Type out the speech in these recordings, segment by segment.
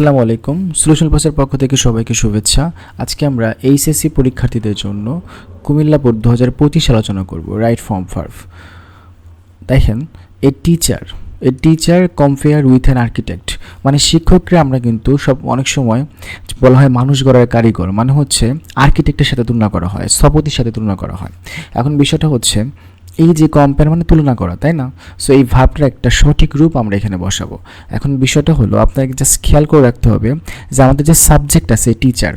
আসসালামু আলাইকুম। সলিউশন পাসের পক্ষ থেকে সবাইকে শুভেচ্ছা। আজকে আমরা এইচএসসি পরীক্ষার্থীদের জন্য কুমিল্লা বোর্ড 2025 আলোচনা করব। Right form verb. দেখেন, a teacher compare with an architect, মানে শিক্ষকরা আমরা কিন্তু অনেক সময় বলা হয় মানুষ গড়ার কারিগর, মানে হচ্ছে আর্কিটেক্টের সাথে তুলনা করা হয়, স্থপতির সাথে তুলনা করা হয়। এখন বিষয়টা হচ্ছে এই যে কম্পেয়ার মানে তুলনা করা, তাই না? সো এই ভাবটার একটা সঠিক রূপ আমরা এখানে বসাবো। এখন বিষয়টা হলো আপনাকে জাস্ট খেয়াল করে রাখতে হবে যে আমাদের যে সাবজেক্ট আছে টিচার,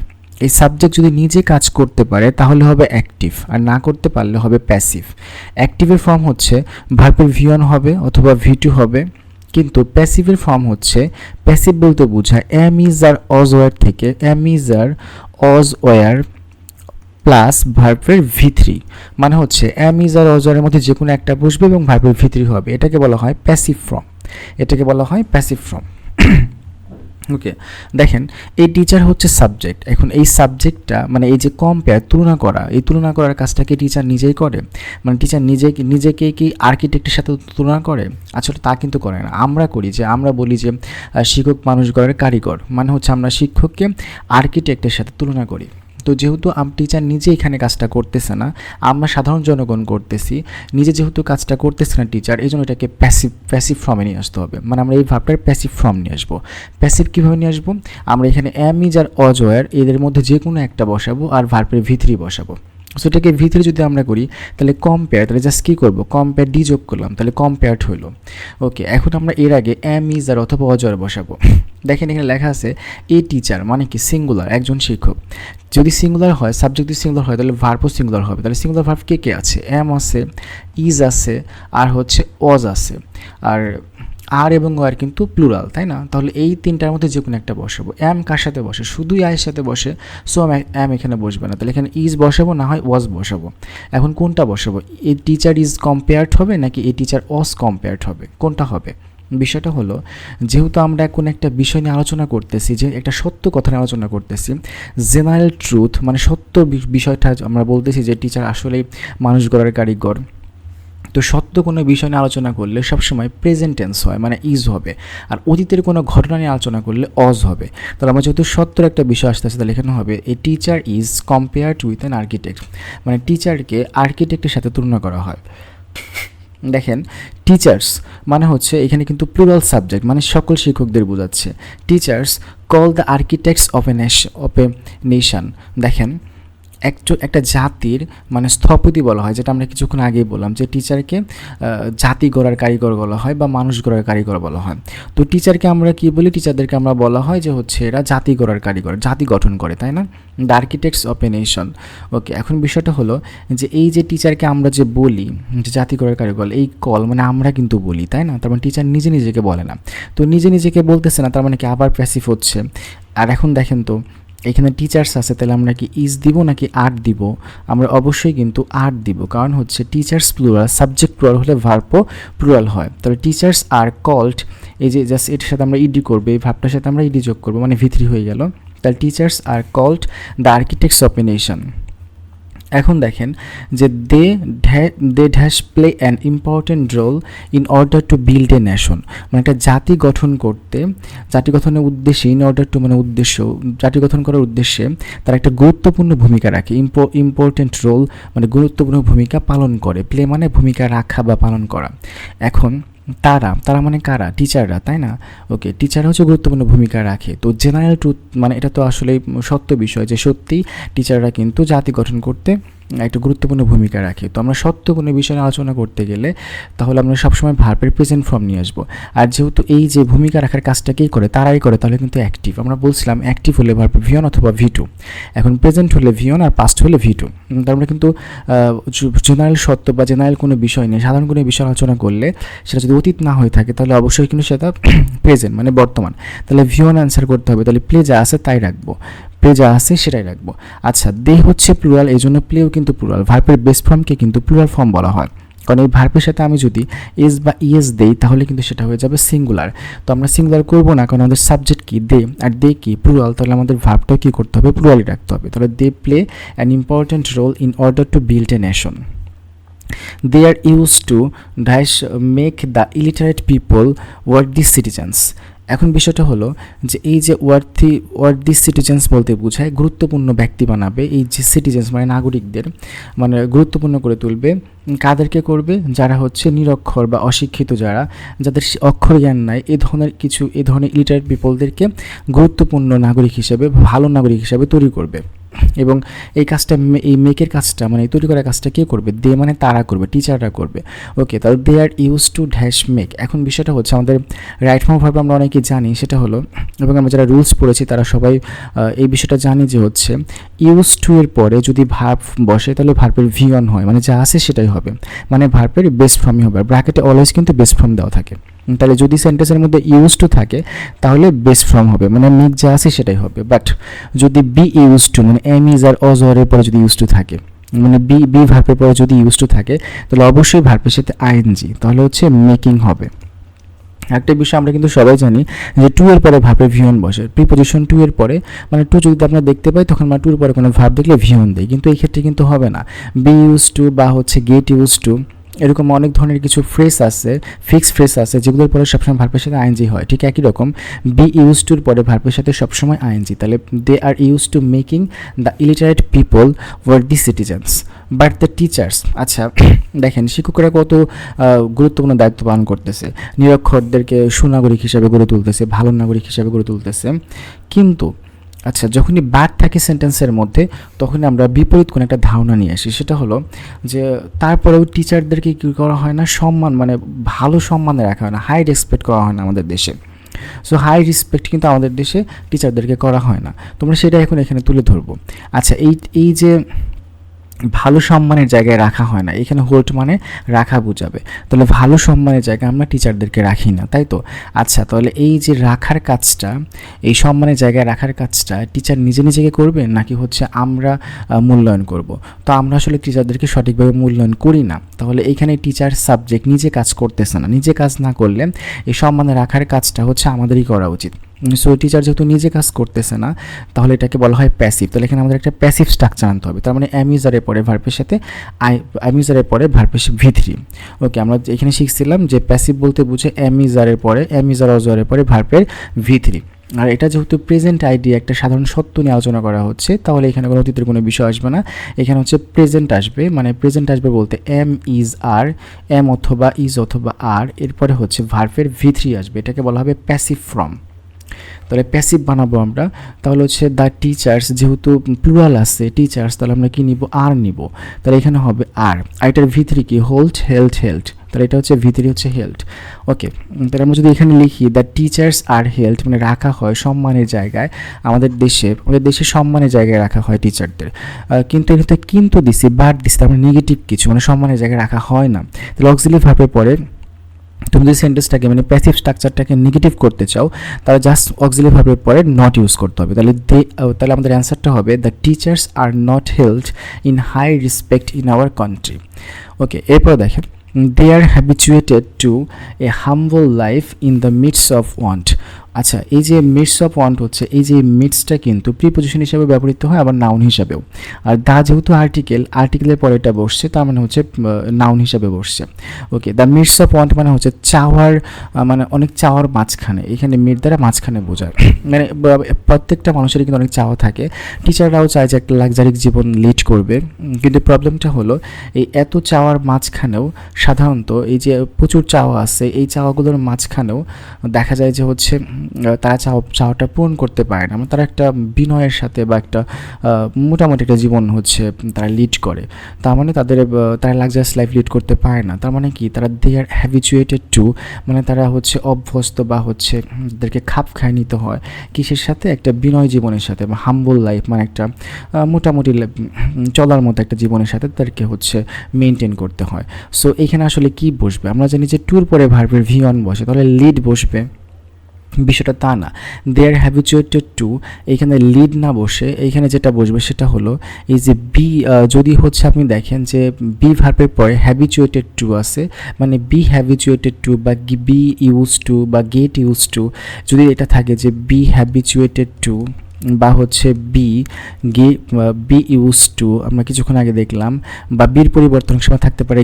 এই সাবজেক্ট যদি নিজে কাজ করতে পারে তাহলে হবে অ্যাক্টিভ, আর না করতে পারলে হবে প্যাসিভ। অ্যাক্টিভের ফর্ম হচ্ছে ভার্বের V1 হবে অথবা V2 হবে, কিন্তু প্যাসিভের ফর্ম হচ্ছে, প্যাসিভ বলতে বোঝায় M is R Aja war থেকে M is R Aja were plus ভার্বের V3, মানে হচ্ছে এম ইজ আর অজ ওয়ারের মধ্যে যে কোনো একটা বসবে এবং ভার্বের V3 হবে। এটাকে বলা হয় প্যাসিভ ফর্ম। ওকে, দেখেন এই টিচার হচ্ছে সাবজেক্ট। এখন এই সাবজেক্টটা মানে এই যে কম্পেয়ার তুলনা করা, এই তুলনা করার কাজটাকে টিচার নিজেই করে, মানে টিচার নিজেকে কি আর্কিটেক্টের সাথে তুলনা করে? আসলে তা কিন্তু করে না। আমরা করি যে আমরা বলি যে শিক্ষক মানুষ গড়ার কারিগর, মানে হচ্ছে আমরা শিক্ষককে আর্কিটেক্টের সাথে তুলনা করি। তো যেহেতু টিচার নিজে এখানে কাজটা করতেছে না, আমরা সাধারণ জনগণ করতেছি, নিজে যেহেতু কাজটা করতেছে না টিচার, এই জন্য এটাকে প্যাসিভ ফর্মে নিয়ে আসতে হবে। মানে আমরা এই ভাবটার প্যাসিভ ফর্ম নিয়ে আসবো। প্যাসিভ কীভাবে নিয়ে আসবো? আমরা এখানে M is R Aja war এদের মধ্যে যে কোনো একটা বসাবো আর ভার্বের V3 বসাবো। সো এটাকে V3 যদি আমরা করি তাহলে কম্পেয়ার, তাহলে জাস্ট কী করবো, কম্পেয়ার ডি যোগ করলাম, তাহলে কম্পেয়ার্ড হইলো। ওকে, এখন আমরা এর আগে এম ইজ আর অথবা অজ ওয়ার বসাবো। দেখেন এখানে লেখা আছে এ টিচার, মানে কি সিঙ্গুলার, একজন শিক্ষক। যদি সিঙ্গুলার হয়, সাবজেক্ট যদি সিঙ্গুলার হয় তাহলে ভার্বও সিঙ্গুলার হবে। তাহলে সিঙ্গুলার ভার্ব কে আছে? এম আছে, ইজ আছে, আর হচ্ছে অজ আছে, আর এবং ওয়ার কিন্তু প্লুরাল, তাই না? তাহলে এই তিনটার মধ্যে যে কোনো একটা বসাবো। এম কার সাথে বসে? শুধুই আয়ের সাথে বসে, সো এম এখানে বসবে না। তাহলে এখানে ইজ বসাবো, না হয় ওয়াজ বসাবো। এখন কোনটা বসাবো? এ টিচার ইজ কম্পেয়ার্ড হবে নাকি এ টিচার অজ কম্পেয়ার্ড হবে? কোনটা হবে? বিষয়টা হলো, যেহেতু আমরা এখন একটা বিষয় নিয়ে আলোচনা করতেছি, যে একটা সত্য কথা নিয়ে আলোচনা করতেছি, জেনারেল ট্রুথ, মানে সত্য বিষয়টা আমরা বলতেছি যে টিচার আসলেই মানুষ গড়ার কারিগর। তো সত্য কোনো বিষয় নিয়ে আলোচনা করলে সবসময় প্রেজেন্ট টেন্স হয়, মানে ইজ হবে, আর অতীতের কোনো ঘটনা নিয়ে আলোচনা করলে অজ হবে। তাহলে আমরা যেহেতু সত্যর একটা বিষয় আসতেছে, তাহলে এখানে হবে a teacher is compared with an architect, মানে টিচারকে আর্কিটেক্টের সাথে তুলনা করা হয়। দেখেন, টিচার্স মানে হচ্ছে এখানে কিন্তু প্লুরাল সাবজেক্ট, মানে সকল শিক্ষকদের বোঝাচ্ছে। Teachers call the architects of a nation. দেখেন, একটা জাতির মানে স্থপতি বলা হয়, যেটা আমরা কিছুক্ষণ আগেই বললাম যে টিচারকে জাতি গড়ার কারিগর বলা হয় বা মানুষ গড়ার কারিগর বলা হয়। তো টিচারকে আমরা কি বলি? টিচারদেরকে আমরা বলা হয় যে হচ্ছে এরা জাতি গড়ার কারিগর, জাতি গঠন করে, তাই না? The architects of a nation. Okay, এখন বিষয়টা হলো যে এই যে টিচারকে আমরা যে বলি যে জাতি গড়ার কারিগর, এই কল মানে আমরা কিন্তু বলি, তাই না? তার মানে টিচার নিজেকে বলে না। তো নিজেকে বলতেছে না, তার মানে কি আবার প্যাসিভ হচ্ছে। আর এখন দেখেন তো এখানে টিচার্স আছে, তাহলে আমরা কি ইজ দিব নাকি আর দিব? আমরা অবশ্যই কিন্তু আর দিব, কারণ হচ্ছে টিচার্স প্লুরাল, সাবজেক্ট প্লুরাল হলে ভার্বও প্লুরাল হয়। তাহলে টিচার্স আর কল্ড, এই যে জাস্ট এটার সাথে আমরা ইডি করবো, এই ভাবটার সাথে আমরা ইডি যোগ করবো, মানে V3 হয়ে গেল। তাহলে teachers are called the architects of a nation. এখন দেখেন যে they dash play an important role in order to build a nation, মানে একটা জাতি গঠন করতে, জাতি গঠনের উদ্দেশ্যে, ইন অর্ডার টু মানে উদ্দেশ্য, জাতি গঠন করার উদ্দেশ্যে তারা একটা গুরুত্বপূর্ণ ভূমিকা রাখে। ইম্পর্টেন্ট রোল মানে গুরুত্বপূর্ণ ভূমিকা পালন করে, প্লে মানে ভূমিকা রাখা বা পালন করা। এখন তারা মানে কারা? টিচাররা, তাই না? ওকে, টিচার হচ্ছে গুরুত্বপূর্ণ ভূমিকা রাখে। তো জেনারেল ট্রুথ মানে এটা তো আসলে সত্য বিষয় যে সত্যি টিচাররা কিন্তু জাতি গঠন করতে একটা গুরুত্বপূর্ণ ভূমিকা রাখে। তো আমরা সত্য কোনো বিষয়ে আলোচনা করতে গেলে তাহলে আমরা সবসময় ভার্বের প্রেজেন্ট ফর্ম নিয়ে আসবো। আর যেহেতু এই যে ভূমিকা রাখার কাজটাকেই করে, তারাই করে, তাহলে কিন্তু অ্যাক্টিভ। আমরা বলছিলাম অ্যাক্টিভ হলে ভার্ব V1 অথবা V2, এখন প্রেজেন্ট হলে V1 আর পাস্ট হলে V2। তার মানে কিন্তু জেনারেল সত্য বা জেনারেল কোনো বিষয় নিয়ে, সাধারণ কোনো বিষয় আলোচনা করলে সেটা যদি অতীত না হয়ে থাকে তাহলে অবশ্যই কিন্তু সেটা প্রেজেন্ট মানে বর্তমান। তাহলে V1 অ্যান্সার করতে হবে, তাহলে প্লে যা আছে তাই রাখবো, প্লে যা আছে সেটাই রাখবো। আচ্ছা, দে হচ্ছে প্লুরাল, এই জন্য প্লেও কিন্তু প্লুরাল। ভার্বের বেস ফর্মকে কিন্তু প্লুরাল ফর্ম বলা হয়, কারণ এই ভার্বের সাথে আমি যদি এস বা ইএস দেই তাহলে কিন্তু সেটা হয়ে যাবে সিঙ্গুলার। তো আমরা সিঙ্গুলার করবো না, কারণ আমাদের সাবজেক্ট কি দে, আর দে কি প্লুরাল, তাহলে আমাদের ভার্বটাও কী করতে হবে? প্লুরালই রাখতে হবে। তাহলে they play an important role in order to build a nation. They are used to dash make the illiterate people worthy citizens. এখন বিষয়টা হলো যে এই যে ওয়ার্থি সিটিজেন্স বলতে বোঝায় গুরুত্বপূর্ণ ব্যক্তি বানাবে, এই যে সিটিজেন্স মানে নাগরিকদের মানে গুরুত্বপূর্ণ করে তুলবে। কাদেরকে করবে? যারা হচ্ছে নিরক্ষর বা অশিক্ষিত, যাদের অক্ষর জ্ঞান নাই, এই ধরনের ইলিটারেট পিপলদেরকে গুরুত্বপূর্ণ নাগরিক হিসেবে, ভালো নাগরিক হিসেবে তৈরি করবে। এবং এই কাজটা, এই মেকের কাজটা মানে তৈরি করার কাজটা কে করবে? দে মানে তারা করবে, টিচাররা করবে। ওকে, তাহলে they are use to dash make. এখন বিষয়টা হচ্ছে আমাদের রাইট ফর্ম ভার্ব আমরা অনেকেই জানি, সেটা হলো, এবং আমরা যারা রুলস পড়েছি তারা সবাই এই বিষয়টা জানি যে হচ্ছে ইউজ টু এর পরে যদি ভার্ব বসে তাহলে ভার্বের ভি অন হয়, মানে যা আছে সেটাই হবে, মানে ভার্বের বেস্ট ফর্মই হবে। আর ব্র্যাকেটে অলওয়েজ কিন্তু বেস্ট ফর্ম দেওয়া থাকে। তাহলে যদি সেন্টেন্সের মধ্যে ইউজ টু থাকে তাহলে বেস্ট ফর্ম হবে, মানে মেক যা আছে সেটাই হবে। বাট যদি বি ইউজ টু মানে এম ইজ আর অজ এর পরে যদি ইউজ টু থাকে, মানে বি ভার্বের পরে যদি ইউজ টু থাকে তাহলে অবশ্যই ভার্বের সাথে আইএনজি, তাহলে হচ্ছে মেকিং হবে। একটা বিষয় আমরা কিন্তু সবাই জানি যে টু এর পরে ভার্বের ভিওন বসে, প্রিপোজিশন টু এর পরে, মানে টু যদি আমরা দেখতে পাই তখন আমরা টুর পরে কোনো ভার্ব দেখলে ভিওন দেই, কিন্তু এই ক্ষেত্রে কিন্তু হবে না। বি ইউজ টু বা হচ্ছে গেট ইউজ টু, এরকম অনেক ধরনের কিছু ফ্রেজ আছে, ফিক্সড ফ্রেজ আছে যেগুলোর পরে সবসময় ভার্বের সাথে আইএনজি হয়। ঠিক একই রকম বি ইউজ টুর পরে ভার্বের সাথে সবসময় আইএনজি। তাহলে they are use to making the illiterate people were the citizens but the teachers. আচ্ছা দেখেন শিক্ষকরা কত গুরুত্বপূর্ণ দায়িত্ব পালন করতেছে, নিরক্ষরদেরকে সুনাগরিক হিসাবে গড়ে তুলতেছে, ভালো নাগরিক হিসাবে গড়ে তুলতেছে। কিন্তু আচ্ছা যখনই বাট থাকে সেন্টেন্সের মধ্যে তখনই আমরা বিপরীত কোনো একটা ধারণা নিয়ে আসি, সেটা হলো যে তারপরেও টিচারদেরকে কী করা হয় না, সম্মান মানে ভালো সম্মানে রাখা হয় না, হাই রেসপেক্ট করা হয় না আমাদের দেশে। সো হাই রেসপেক্ট কিন্তু আমাদের দেশে টিচারদেরকে করা হয় না, তোমরা সেটা এখন এখানে তুলে ধরবো। আচ্ছা এই যে ভালো সম্মানের জায়গায় রাখা হয় না, এখানে হোল্ড মানে রাখা বোঝাবে, তাহলে ভালো সম্মানের জায়গায় আমরা টিচারদেরকে রাখি না, তাই তো? আচ্ছা তাহলে এই যে রাখার কাজটা, এই সম্মানের জায়গায় রাখার কাজটা টিচার নিজেকে করবে নাকি হচ্ছে আমরা মূল্যায়ন করব? তো আমরা আসলে টিচারদেরকে সঠিকভাবে মূল্যায়ন করি না, তাহলে এইখানে টিচার সাবজেক্ট নিজে কাজ করতেছে না, নিজে কাজ না করলে এই সম্মানে রাখার কাজটা হচ্ছে আমাদেরই করা উচিত। সো টিচার যেহেতু নিজে কাজ করতেছে না তাহলে এটাকে বলা হয় প্যাসিভ, তাহলে এখানে আমাদের একটা প্যাসিভ স্ট্রাকচার আনতে হবে, তার মানে অ্যামিউজারের পরে ভার্বের সাথে অ্যামিউজারের পরে ভার্বের ভি3। ওকে, আমরা এখানে শিখছিলাম যে প্যাসিভ বলতে বুঝে অ্যামিউজারের পরে, অ্যামিউজার অজরের পরে ভার্বের ভি3। আর এটা যেহেতু প্রেজেন্ট আইডি একটা সাধারণ সত্য নিয়ে আলোচনা করা হচ্ছে, তাহলে এখানে কোনো অতীতের কোনো বিষয় আসবে না, এখানে হচ্ছে প্রেজেন্ট আসবে। মানে প্রেজেন্ট আসবে বলতে এম ইজ আর, এম অথবা ইজ অথবা আর, এরপরে হচ্ছে ভার্বের ভি3 আসবে, এটাকে বলা হবে প্যাসিভ ফর্ম। তাহলে প্যাসিভ বানাবো আমরা, তাহলে হচ্ছে দ্য টিচার্স, যেহেতু প্লুরাল আছে টিচার্স, তাহলে আমরা কি নিব? আর নিব, তাহলে এখানে হবে আর। আর এটার ভি3 কি? হোল্ড, হেল্ড, তাহলে এটা হচ্ছে ভি3 হচ্ছে হেল্ড। ওকে, তাহলে আমরা যদি এখানে লিখি দ্য টিচার্স আর হেল্ড, মানে রাখা হয় সম্মানের জায়গায়, আমাদের দেশে সম্মানের জায়গায় রাখা হয় টিচারদের। কিন্তু এখানে কিন্তু দিছি, বাট দিছি, তার মানে নেগেটিভ কিছু, মানে সম্মানের জায়গায় রাখা হয় না। তাহলে অক্সিলারি ভার্বের পরে তুমি যদি সেন্টেন্সটাকে মানে প্যাসিভ স্ট্রাকচারটাকে নেগেটিভ করতে চাও তাহলে জাস্ট অক্সিলারি ভার্বের পরে নট ইউজ করতে হবে। তাহলে আমাদের অ্যান্সারটা হবে the teachers are not held in high respect in our country. Okay, এরপর দেখেন they are habituated to a humble life in the midst of want. আচ্ছা এই যে মিডস অফ ওয়ান্ট হচ্ছে, এই যে মিডসটা কিন্তু প্রিপোজিশন হিসাবে ব্যবহৃত হয় আবার নাউন হিসাবেও। আর দা যেহেতু আর্টিকেলের পরে এটা বসছে, তার মানে হচ্ছে নাউন হিসাবে বসছে। ওকে, দ্য মিডস অফ ওয়ান্ট মানে হচ্ছে চাওয়ার, মানে অনেক চাওয়ার মাঝখানে, এখানে মিড দ্বারা মাঝখানে বোঝায়। মানে প্রত্যেকটা মানুষেরই কিন্তু অনেক চাওয়া থাকে, টিচাররাও চায় যে একটা লাক্সারিক জীবন লিড করবে, কিন্তু প্রবলেমটা হলো এই এত চাওয়ার মাঝখানেও সাধারণত এই যে প্রচুর চাওয়া আছে, এই চাওয়াগুলোর মাঝখানেও দেখা যায় যে হচ্ছে তারা চাওয়াটা পূরণ করতে পারে না, তারা একটা বিনয়ের সাথে বা একটা মোটামুটি একটা জীবন হচ্ছে তারা লিড করে, তার মানে তারা লাক্সারিয়াস লাইফ লিড করতে পারে না। তার মানে কি? তারা দে আর হ্যাবিচুয়েটেড টু, মানে তারা হচ্ছে অভ্যস্ত বা হচ্ছে তাদেরকে খাপ খায় নিতে হয় কিসের সাথে? একটা বিনয় জীবনের সাথে, বা হাম্বল লাইফ মানে একটা মোটামুটি চলার মতো একটা জীবনের সাথে তাদেরকে হচ্ছে মেনটেন করতে হয়। সো এখানে আসলে কি বসবে? আমরা জানি যে টুর পরে ভার্বের ভি1 বসে, তাহলে লিড বসবে, বিষয়টা তা না। দে আর হ্যাবিচুয়েটেড টু, এইখানে লিড না বসে এইখানে যেটা বসবে সেটা হলো এই যে বি, যদি হচ্ছে আপনি দেখেন যে বি ভার্বের পরে হ্যাবিচুয়েটেড টু আছে, মানে বি হ্যাবিচুয়েটেড টু বা বি ইউজ টু বা গেট ইউজ টু, যদি এটা থাকে যে বি হ্যাবিচুয়েটেড টু বা হচ্ছে বি ইউজ টু, আমরা কিছুক্ষণ আগে দেখলাম, বা বির পরিবর্তন সময় থাকতে পারে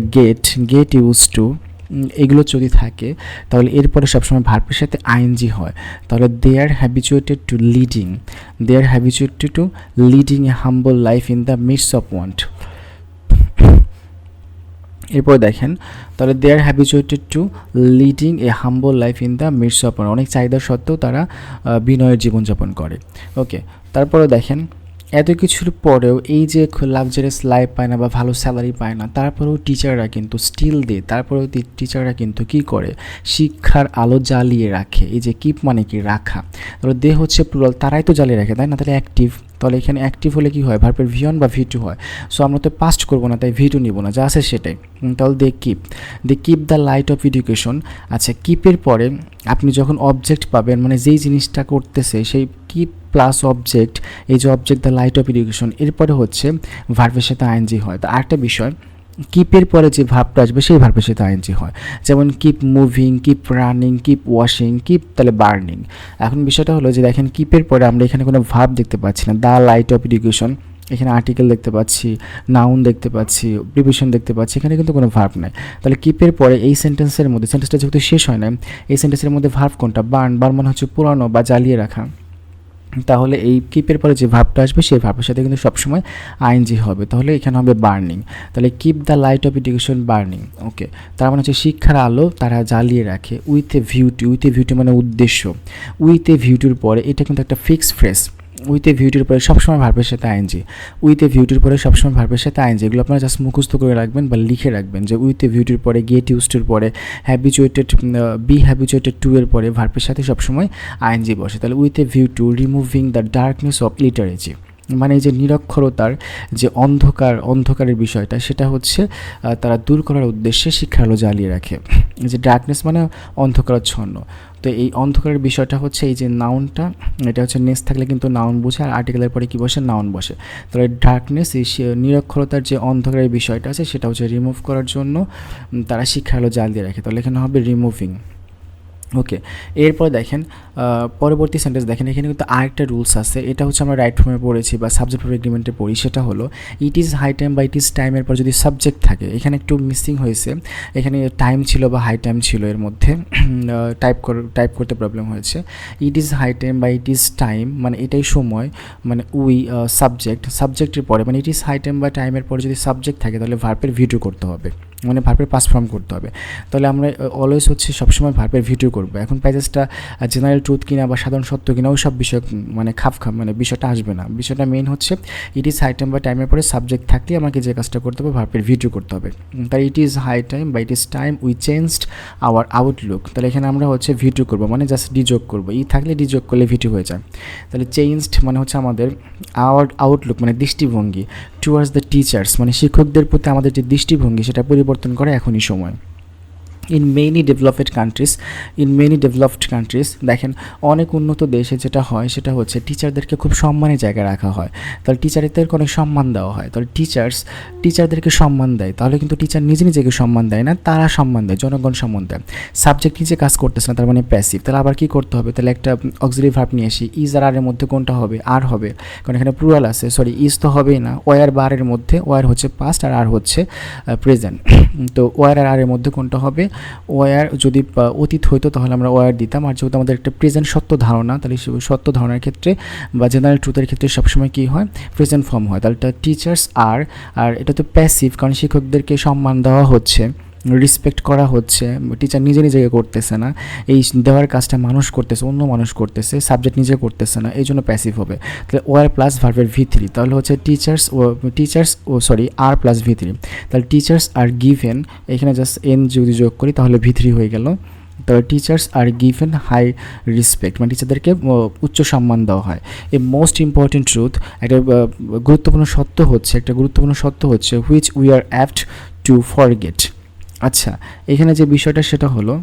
গেট ইউজ টু, এগুলো যদি থাকে তাহলে এরপরে সবসময় ভার্বের সাথে আইএনজি হয়। তাহলে they are habituated to leading, they are habituated to leading a humble life in the midst of want. এরপর দেখেন তাহলে they are habituated to leading a humble life in the midst of want, অনেক চাহিদা সত্ত্বেও তারা বিনয়ের জীবনযাপন করে। ওকে, তারপরে দেখেন এত কিছুর পরেও এই যে লাক্সারিয়াস লাইফ পায় না বা ভালো স্যালারি পায় না, তারপরেও টিচাররা কিন্তু স্টিল দেয়, তারপরেও টিচাররা কিন্তু কী করে, শিক্ষার আলো জ্বালিয়ে রাখে। এই যে কিপ মানে কি, রাখা, তাহলে দে হচ্ছে প্লুরাল, তারাই তো জ্বালিয়ে রাখে, তাই না? তাহলে অ্যাক্টিভ, তাহলে এখানে অ্যাক্টিভ হলে কি হয়, ভার্বের ভি1 বা ভি2 হয়। সো আমরা তো পাস্ট করবো না, তাই ভি2 নিব না, যা আছে সেটাই। তাহলে they keep the light of education. আচ্ছা, কিপের পরে আপনি যখন অবজেক্ট পাবেন, মানে যেই জিনিসটা করতেছে সেই কিপ প্লাস অবজেক্ট, এই যে object the light of education, এরপরে হচ্ছে ভার্বের সাথে আইএনজি হয়। তো আরেকটা বিষয়, কিপের পরে যে ভার্বটা আসবে সেই ভার্বের সাথে আইএনজি হয়, যেমন keep moving, keep running, keep washing, keep তাহলে বার্নিং। এখন বিষয়টা হলো যে দেখেন কিপের পরে আমরা এখানে কোনো ভার্ব দেখতে পাচ্ছি না, দ্য লাইট অফ এডুকেশন, এখানে আর্টিকেল দেখতে পাচ্ছি, নাউন দেখতে পাচ্ছি, প্রিপোজিশন দেখতে পাচ্ছি, এখানে কিন্তু কোনো ভার্ব নাই। তাহলে কিপের পরে এই সেন্টেন্সের মধ্যে, সেন্টেন্সটা যেহেতু শেষ হয় না, এই সেন্টেন্সের মধ্যে ভার্ব কোনটা, বার্ন, বার্ন মানে হচ্ছে পুরানো বা জ্বালিয়ে রাখা। তাহলে এই কিপের পরে যে ভার্বটা আসবে সেই ভার্বের সাথে কিন্তু সবসময় আইএনজি হবে, তাহলে এখানে হবে বার্নিং। তাহলে keep the light of education burning. Okay, তার মানে হচ্ছে শিক্ষার আলো তারা জ্বালিয়ে রাখে। উইথ এ ভিউটি, উইথ এ ভিউটি মানে উদ্দেশ্য, উইথ এ ভিউটির পরে এটা কিন্তু একটা ফিক্সড ফ্রেজ, উইথ এ ভিউটির পরে সবসময় ভার্বের সাথে আইএনজি, উইথ এ ভিউটির পরে সবসময় ভার্বের সাথে আইএনজি, এগুলো আপনারা জাস্ট মুখস্থ করে রাখবেন বা লিখে রাখবেন যে উইথ এ ভিউটির পরে, গেট ইউজড পরে, হ্যাবিচুয়েটেড, বি হ্যাবিচুয়েটেড টু এর পরে ভার্বের সাথে সবসময় আইএনজি বসে। তাহলে with a view to removing the darkness of লিটারেচি, মানে এই যে নিরক্ষরতার যে অন্ধকারের বিষয়টা, সেটা হচ্ছে তারা দূর করার উদ্দেশ্যে শিক্ষার আলো জ্বালিয়ে রাখে। এই যে ডার্কনেস মানে অন্ধকারাচ্ছন্ন, তো এই অন্ধকারের বিষয়টা হচ্ছে এই যে নাউনটা, এটা হচ্ছে নেস থাকলে কিন্তু নাউন বোঝে, আর আর্টিকেলের পরে কী বসে, নাউন বসে। তাহলে ডার্কনেস, এই নিরক্ষরতার যে অন্ধকারের বিষয়টা আছে সেটা হচ্ছে রিমুভ করার জন্য তারা শিক্ষার আলো জ্বালিয়ে রাখে, তাহলে এখানে হবে রিমুভিং। ওকে, এরপর দেখেন পরবর্তী সেন্টেন্স দেখেন, এখানে কিন্তু আরেকটা রুলস আছে, এটা হচ্ছে আমরা রাইট ফর্মে পড়েছি বা সাবজেক্ট ভার্ব এগ্রিমেন্টে পড়ি, সেটা হলো ইট ইজ হাই টাইম বা ইট ইজ টাইমের পর যদি সাবজেক্ট থাকে, এখানে একটু মিসিং হয়েছে, এখানে টাইম ছিল বা হাই টাইম ছিল, এর মধ্যে টাইপ করতে প্রবলেম হয়েছে। ইট ইজ হাই টাইম বা ইট ইজ টাইম মানে এটাই সময়, মানে সাবজেক্টের পরে, মানে ইট ইজ হাই টাইম বা টাইমের পরে যদি সাবজেক্ট থাকে তাহলে ভার্বের ভিডিও করতে হবে, মানে ভার্বের পাস ফর্ম করতে হবে। তাহলে আমরা অলওয়েজ হচ্ছে সবসময় ভার্বের ভিডিও করবো। এখন প্যাসেজটা জেনারেল ট্রুথ কিনা বা সাধারণ সত্য কিনা ওই সব বিষয় মানে খাপ মানে বিষয়টা আসবে না, বিষয়টা মেইন হচ্ছে ইট ইজ হাই টাইম বা টাইমের পরে সাবজেক্ট থাকলে আমাকে যে কাজটা করতে হবে, ভার্বের ভিডিও করতে হবে। তাই ইট ইজ হাই টাইম বা it is time we changed our outlook, তাহলে এখানে আমরা হচ্ছে ভিডিও করবো, মানে জাস্ট ডিযোগ করবো, ই থাকলে ডিযোগ করলে ভিডিও হয়ে যায়। তাহলে চেঞ্জড মানে হচ্ছে আমাদের আউটলুক মানে দৃষ্টিভঙ্গি, টুয়ার্ডস দ্য টিচার্স মানে শিক্ষকদের প্রতি আমাদের যে দৃষ্টিভঙ্গি সেটা পরিবর্তন করে এখনই সময়। ইন মেনি ডেভেলপড কান্ট্রিজ দেখেন অনেক উন্নত দেশে যেটা হয় সেটা হচ্ছে টিচারদেরকে খুব সম্মানের জায়গায় রাখা হয়, তাহলে টিচারদেরকে অনেক সম্মান দেওয়া হয়। তাহলে টিচারদেরকে সম্মান দেয়, তাহলে কিন্তু টিচার নিজেকে সম্মান দেয় না, তারা সম্মান দেয়, জনগণ সম্মান দেয়। সাবজেক্ট নিজে কাজ করতেছে না, তার মানে প্যাসিভ, তাহলে আবার কী করতে হবে, তাহলে একটা অক্সিলারি ভার্ব নিয়ে আসি, ইজ আর এর মধ্যে কোনটা হবে, আর হবে, কারণ এখানে প্লুরাল আছে, সরি ইজ তো হবেই না, ওয়ার বা আর মধ্যে, ওয়ার হচ্ছে পাস্ট আর হচ্ছে প্রেজেন্ট, তো ওয়ার আর এর মধ্যে কোনটা হবে, ওয়ার যদি অতীত হইতো তাহলে আমরা ওয়ার দিতাম, আর যেহেতু আমাদের একটা প্রেজেন্ট সত্য ধারণা, তাহলে সত্য ধারণার ক্ষেত্রে বা জেনারেল ট্রুথের ক্ষেত্রে সবসময় কী হয়, প্রেজেন্ট ফর্ম হয়। তাহলে এটা টিচার্স আর এটা তো প্যাসিভ, কারণ শিক্ষকদেরকে সম্মান দেওয়া হচ্ছে, রেসপেক্ট করা হচ্ছে, টিচার নিজেকে করতেছে না, এই দেওয়ার কাজটা মানুষ করতেছে, অন্য মানুষ করতেছে, সাবজেক্ট নিজে করতেছে না, এই জন্য প্যাসিভ হবে। তাহলে ওয়ার প্লাস ভার্বের V3, তাহলে হচ্ছে আর প্লাস V3, তাহলে টিচার্স আর গিভেন, এখানে জাস্ট এন যদি যোগ করি তাহলে V3 হয়ে গেল। তাহলে teachers are given high respect মানে টিচারদেরকে উচ্চ সম্মান দেওয়া হয়। এই মোস্ট ইম্পর্টেন্ট ট্রুথ, একটা গুরুত্বপূর্ণ সত্য হচ্ছে which we are apt to forget. আচ্ছা, এখানে যে বিষয়টা সেটা হলো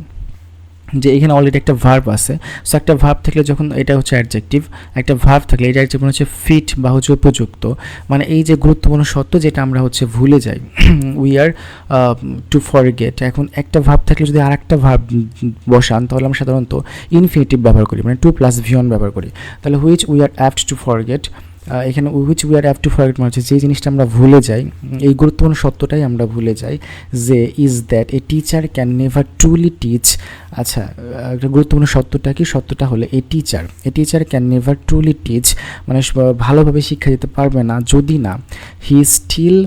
যে এখানে অলরেডি একটা ভার্ব আছে, সো একটা ভার্ব থাকলে যখন এটা হচ্ছে অ্যাডজেক্টিভ, একটা ভার্ব থাকলে এটা অ্যাডজেক্টিভ হচ্ছে ফিট বা হচ্ছে উপযুক্ত, মানে এই যে গুরুত্বপূর্ণ সত্য যেটা আমরা হচ্ছে ভুলে যাই, উই আর টু ফরগেট। এখন একটা ভার্ব থাকলে যদি আর একটা ভার্ব বসান তাহলে আমরা সাধারণত ইনফিনিটিভ ব্যবহার করি, মানে 2 + V1 ব্যবহার করি। তাহলে which we are apt to forget এখানে which we are apt to forget মানে হচ্ছে যে জিনিসটা আমরা ভুলে যাই, এই গুরুত্বপূর্ণ সত্যটাই আমরা ভুলে যাই যে is that a teacher can never truly teach. আচ্ছা, একটা গুরুত্বপূর্ণ সত্যটা কি? সত্যটা হলো a teacher can never truly teach মানে ভালোভাবে শিক্ষা দিতে পারবে না যদি না হি স্টিল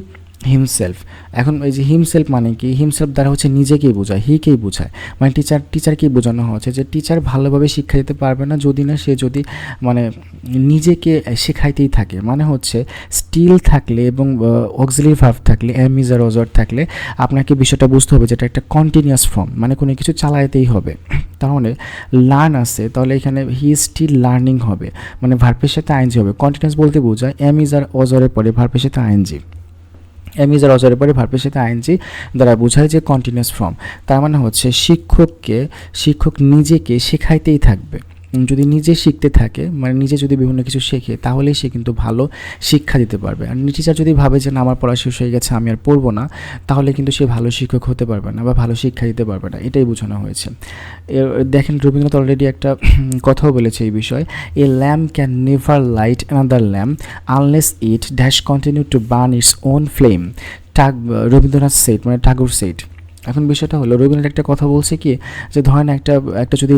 হিমসেলফ। এখন এই যে হিমসেলফ মানে কি? হিমসেলফ দ্বারা হচ্ছে নিজেকেই বোঝায়, হিকেই বোঝায়, মানে টিচারকেই বোঝানো হচ্ছে যে টিচার ভালোভাবে শিক্ষা দিতে পারবে না যদি না সে যদি মানে নিজেকে শেখাইতেই থাকে। মানে হচ্ছে স্টিল থাকলে এবং অক্সিলারি ভার্ব থাকলে এম ইজ আর অজার থাকলে আপনাকে বিষয়টা বুঝতে হবে যেটা একটা কন্টিনিউয়াস ফর্ম, মানে কোনো কিছু চালাইতেই হবে। তাহলে লার্ন আছে, তাহলে এখানে হি স্টিল লার্নিং হবে, মানে ভার্বের সাথে আইএনজি হবে। কন্টিনিউয়াস বলতে বোঝায় এম ইজ আর অজারের পরে ভার্বের সাথে আইএনজি, এম ইজ আর অজারের পরে ভার্বের সাথে আইএনজি দ্বারা বোঝায় যে কন্টিনিউয়াস ফর্ম। তার মানে হচ্ছে শিক্ষক নিজেকে শেখাইতেই থাকবে। যদি নিজে শিখতে থাকে মানে নিজে যদি বিভিন্ন কিছু শেখে তাহলেই সে কিন্তু ভালো শিক্ষা দিতে পারবে। আর টিচার যদি ভাবে যে না আমার পড়া শেষ হয়ে গেছে আমি আর পড়বো না, তাহলে কিন্তু সে ভালো শিক্ষক হতে পারবে না বা ভালো শিক্ষা দিতে পারবে না, এটাই বোঝানো হয়েছে। দেখেন রবীন্দ্রনাথ অলরেডি একটা কথাও বলেছে এই বিষয়ে, a lamp can never light another lamp unless it dash continue to burn its own flame. Rabindranath said মানে ঠাকুর সেট। এখন বিষয়টা হলো রবীন্দ্রনাথ একটা কথা বলছে কি যে ধরেন একটা যদি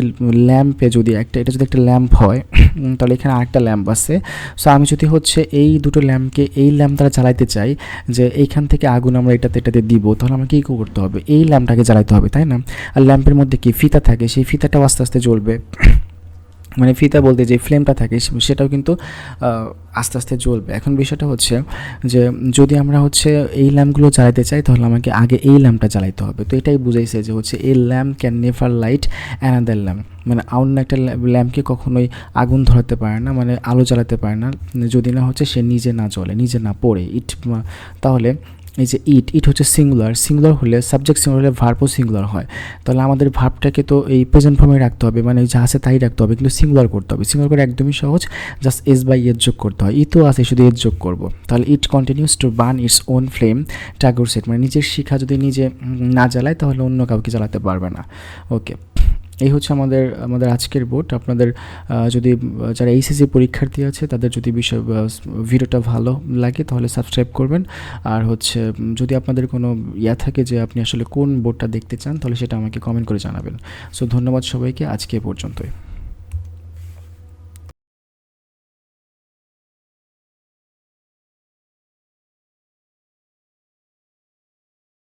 ল্যাম্পে যদি এটা যদি একটা ল্যাম্প হয় তাহলে এখানে আরেকটা ল্যাম্প আছে। সো আমি যদি হচ্ছে এই দুটো ল্যাম্পকে এই ল্যাম্প দ্বারা জ্বালাইতে চাই যে এইখান থেকে আগুন আমরা এটাতে দিব, তাহলে আমাকে কী করতে হবে? এই ল্যাম্পটাকে জ্বালাইতে হবে, তাই না? আর ল্যাম্পের মধ্যে কি ফিতা থাকে, সেই ফিতাটাও আস্তে আস্তে জ্বলবে, মানে ফিতা বলতে যে ফ্লেমটা থাকে সেটাও কিন্তু আস্তে আস্তে জ্বলবে। এখন বিষয়টা হচ্ছে যে যদি আমরা হচ্ছে এই ল্যাম্পগুলো জ্বালাতে চাই তাহলে আমাকে আগে এই ল্যাম্পটা জ্বালাইতে হবে। তো এটাই বুঝাইছে যে হচ্ছে এই lamp can never light another lamp, মানে অন্য একটা ল্যাম্পকে কখনোই আগুন ধরাতে পারে না, মানে আলো জ্বালাতে পারে না যদি না হচ্ছে সে নিজে না জ্বলে, নিজে না পড়ে। তাহলে এই যে ইট হচ্ছে সিঙ্গুলার হলে সাবজেক্ট সিঙ্গুলার হলে ভার্বও সিঙ্গুলার হয়। তাহলে আমাদের ভার্বটাকে তো এই প্রেজেন্ট ফর্মে রাখতে হবে, মানে যা আছে তাই রাখতে হবে, কিন্তু সিঙ্গুলার করতে হবে। সিঙ্গুলার করে একদমই সহজ, জাস্ট এস বাই এস যোগ করতে হয়। ইটও আছে, শুধু এস যোগ করবো। তাহলে it continues to burn its own flame Thakur said, মানে নিজের শিখা যদি নিজে না জ্বালায় তাহলে অন্য কাউকে জ্বালাতে পারবে না। ওকে, এই হচ্ছে আমাদের আজকের বোর্ড। আপনাদের যদি যারা এইচএসসি পরীক্ষার্থী আছে তাদের যদি ভিডিওটা ভালো লাগে তাহলে সাবস্ক্রাইব করবেন। আর হচ্ছে যদি আপনাদের কোনো থাকে যে আপনি আসলে কোন বোর্ডটা দেখতে চান তাহলে সেটা আমাকে কমেন্ট করে জানাবেন। সো ধন্যবাদ সবাইকে, আজকে এ পর্যন্তই।